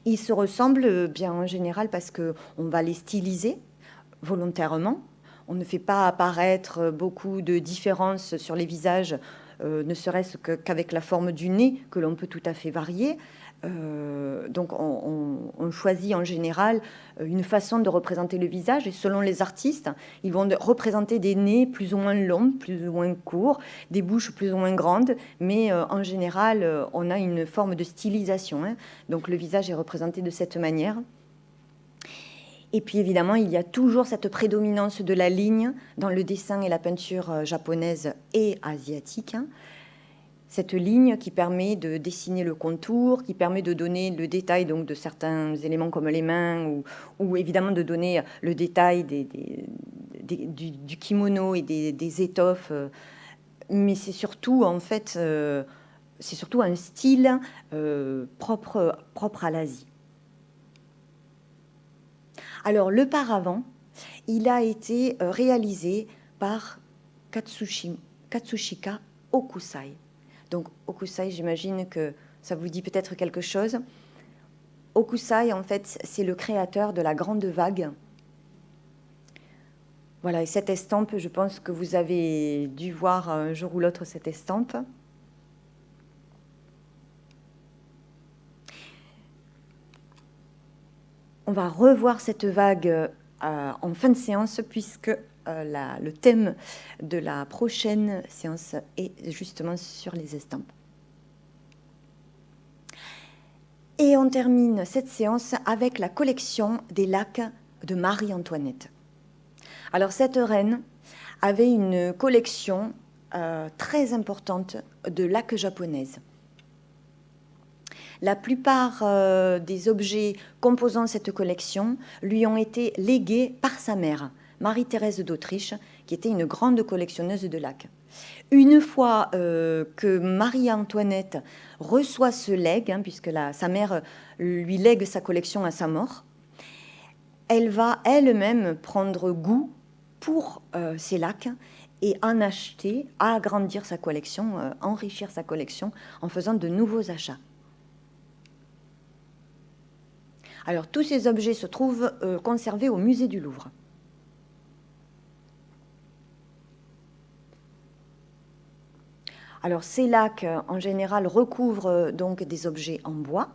Ils se ressemblent bien en général parce qu'on va les styliser volontairement. On ne fait pas apparaître beaucoup de différences sur les visages, ne serait-ce qu'avec la forme du nez, que l'on peut tout à fait varier. Donc on choisit en général une façon de représenter le visage, et selon les artistes, ils vont représenter des nez plus ou moins longs, plus ou moins courts, des bouches plus ou moins grandes, mais en général, on a une forme de stylisation, hein. Donc le visage est représenté de cette manière. Et puis évidemment, il y a toujours cette prédominance de la ligne dans le dessin et la peinture japonaise et asiatique, hein. Cette ligne qui permet de dessiner le contour, qui permet de donner le détail donc, de certains éléments comme les mains, ou évidemment de donner le détail du kimono et des étoffes. Mais c'est surtout, en fait, c'est surtout un style propre à l'Asie. Alors, le paravent, il a été réalisé par Katsushika Okusai. Donc, Okusai, j'imagine que ça vous dit peut-être quelque chose. Okusai, en fait, c'est le créateur de la grande vague. Voilà, et cette estampe, je pense que vous avez dû voir un jour ou l'autre cette estampe. On va revoir cette vague en fin de séance puisque le thème de la prochaine séance est justement sur les estampes. Et on termine cette séance avec la collection des lacs de Marie-Antoinette. Alors cette reine avait une collection très importante de laques japonaises. La plupart des objets composant cette collection lui ont été légués par sa mère, Marie-Thérèse d'Autriche, qui était une grande collectionneuse de laques. Une fois que Marie-Antoinette reçoit ce legs, puisque sa mère lui lègue sa collection à sa mort, elle va elle-même prendre goût pour ces laques et en acheter, agrandir sa collection, enrichir sa collection en faisant de nouveaux achats. Alors, tous ces objets se trouvent conservés au musée du Louvre. Alors, ces lacs, en général, recouvrent donc des objets en bois.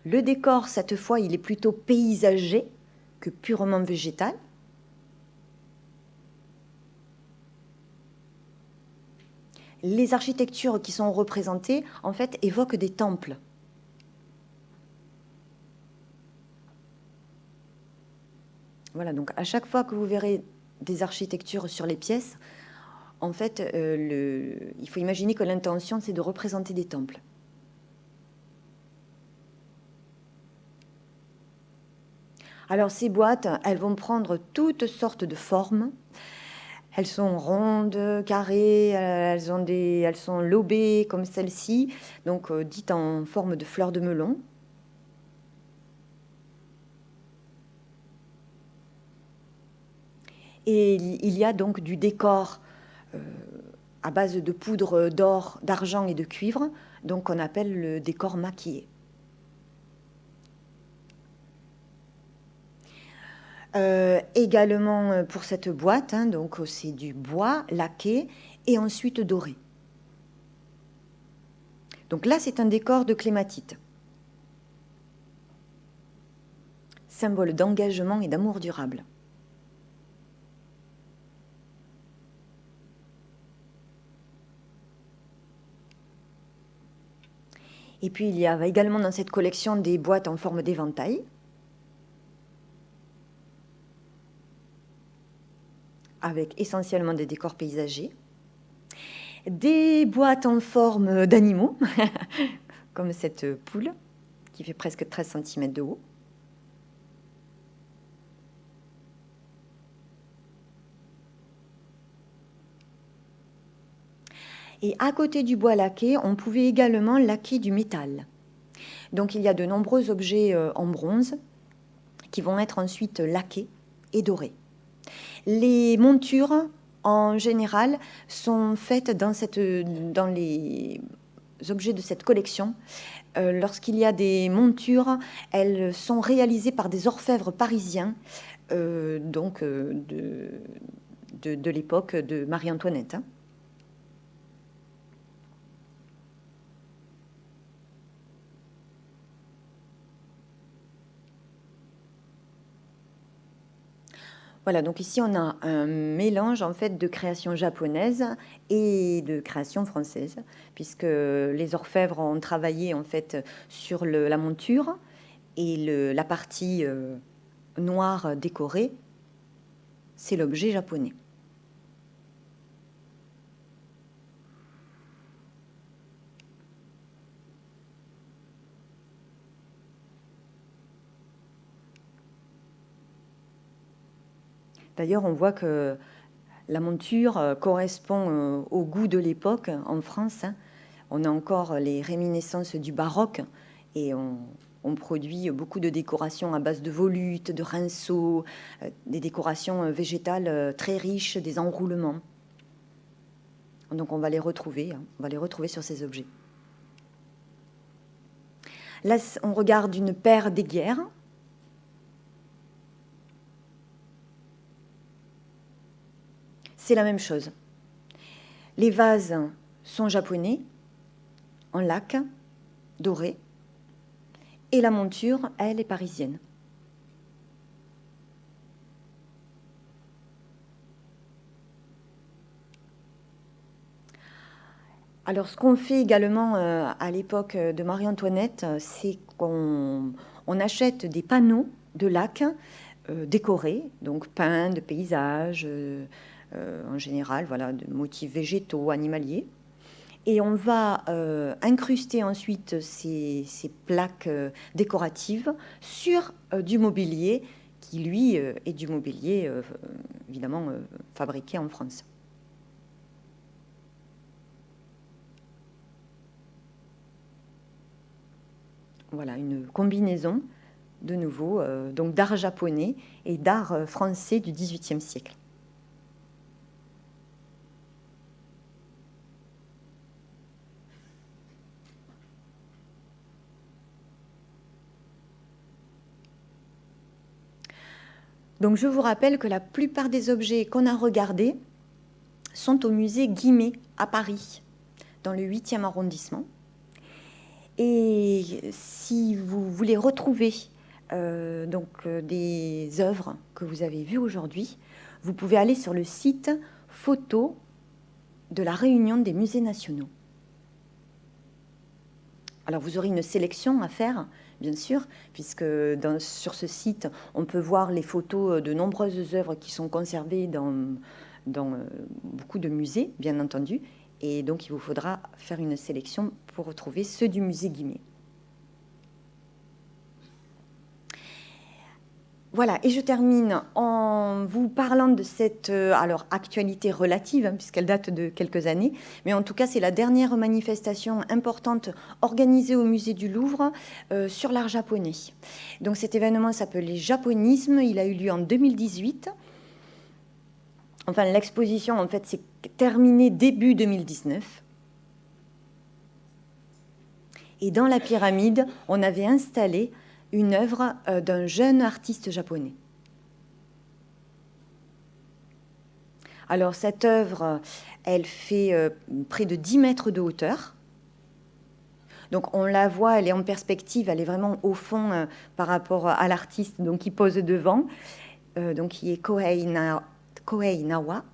Le décor, cette fois, il est plutôt paysager que purement végétal. Les architectures qui sont représentées, en fait, évoquent des temples. Voilà, donc à chaque fois que vous verrez des architectures sur les pièces, en fait, il faut imaginer que l'intention, c'est de représenter des temples. Alors, ces boîtes, elles vont prendre toutes sortes de formes. Elles sont rondes, carrées, elles sont lobées comme celle-ci, donc dites en forme de fleur de melon. Et il y a donc du décor à base de poudre d'or, d'argent et de cuivre, donc on appelle le décor maquillé. Également pour cette boîte, donc c'est du bois laqué et ensuite doré. Donc là, c'est un décor de clématite, symbole d'engagement et d'amour durable. Et puis, il y a également dans cette collection des boîtes en forme d'éventail, avec essentiellement des décors paysagers, des boîtes en forme d'animaux, comme cette poule, qui fait presque 13 cm de haut. Et à côté du bois laqué, on pouvait également laquer du métal. Donc il y a de nombreux objets en bronze qui vont être ensuite laqués et dorés. Les montures, en général, sont faites dans les objets de cette collection. Lorsqu'il y a des montures, elles sont réalisées par des orfèvres parisiens, de l'époque de Marie-Antoinette. Voilà, donc ici on a un mélange en fait de création japonaise et de création française, puisque les orfèvres ont travaillé en fait sur la monture et la partie noire décorée, c'est l'objet japonais. D'ailleurs, on voit que la monture correspond au goût de l'époque en France. On a encore les réminiscences du baroque et on produit beaucoup de décorations à base de volutes, de rinceaux, des décorations végétales très riches, des enroulements. Donc on va les retrouver sur ces objets. Là, on regarde une paire d'aiguières. C'est la même chose. Les vases sont japonais, en laque, dorée, et la monture, elle, est parisienne. Alors, ce qu'on fait également à l'époque de Marie-Antoinette, c'est qu'on achète des panneaux de laque décorés, donc peints de paysages, en général, voilà, de motifs végétaux, animaliers. Et on va incruster ensuite ces plaques décoratives sur du mobilier qui, lui, est du mobilier, évidemment, fabriqué en France. Voilà, une combinaison, de nouveau, donc d'art japonais et d'art français du XVIIIe siècle. Donc je vous rappelle que la plupart des objets qu'on a regardés sont au musée Guimet à Paris, dans le 8e arrondissement. Et si vous voulez retrouver des œuvres que vous avez vues aujourd'hui, vous pouvez aller sur le site photo de la Réunion des musées nationaux. Alors vous aurez une sélection à faire, bien sûr, puisque sur ce site, on peut voir les photos de nombreuses œuvres qui sont conservées dans beaucoup de musées, bien entendu. Et donc, il vous faudra faire une sélection pour retrouver ceux du musée Guimet. Voilà, et je termine en vous parlant de cette actualité relative, hein, puisqu'elle date de quelques années, mais en tout cas, c'est la dernière manifestation importante organisée au musée du Louvre sur l'art japonais. Donc cet événement s'appelait Japonisme, il a eu lieu en 2018. Enfin, l'exposition, en fait, s'est terminée début 2019. Et dans la pyramide, on avait installé une œuvre d'un jeune artiste japonais. Alors, cette œuvre, elle fait près de 10 mètres de hauteur. Donc, on la voit, elle est en perspective, elle est vraiment au fond par rapport à l'artiste qui pose devant, qui est Kohei Nawa.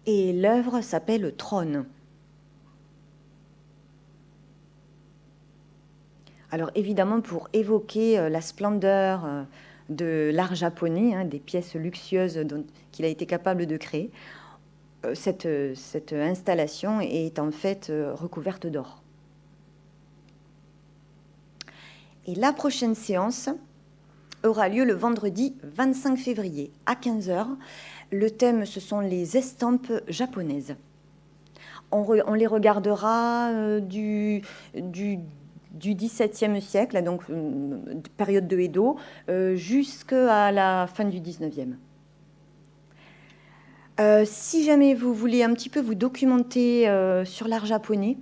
Et l'œuvre s'appelle Trône. Alors évidemment, pour évoquer la splendeur de l'art japonais, hein, des pièces luxueuses qu'il a été capable de créer, cette installation est en fait recouverte d'or. Et la prochaine séance aura lieu le vendredi 25 février à 15h. Le thème, ce sont les estampes japonaises. On les regardera du XVIIe siècle, donc période de Edo, jusqu'à la fin du XIXe. Si jamais vous voulez un petit peu vous documenter sur l'art japonais,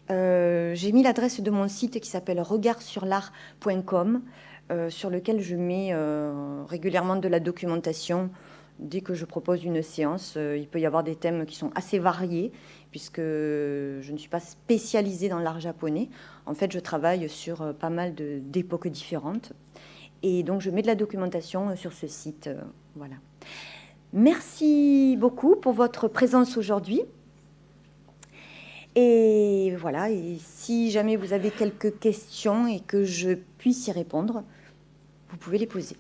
j'ai mis l'adresse de mon site qui s'appelle regardsurlart.com, sur lequel je mets régulièrement de la documentation. Dès que je propose une séance, il peut y avoir des thèmes qui sont assez variés, puisque je ne suis pas spécialisée dans l'art japonais. En fait, je travaille sur pas mal d'époques différentes. Et donc, je mets de la documentation sur ce site. Voilà. Merci beaucoup pour votre présence aujourd'hui. Et voilà, et si jamais vous avez quelques questions et que je puisse y répondre, vous pouvez les poser.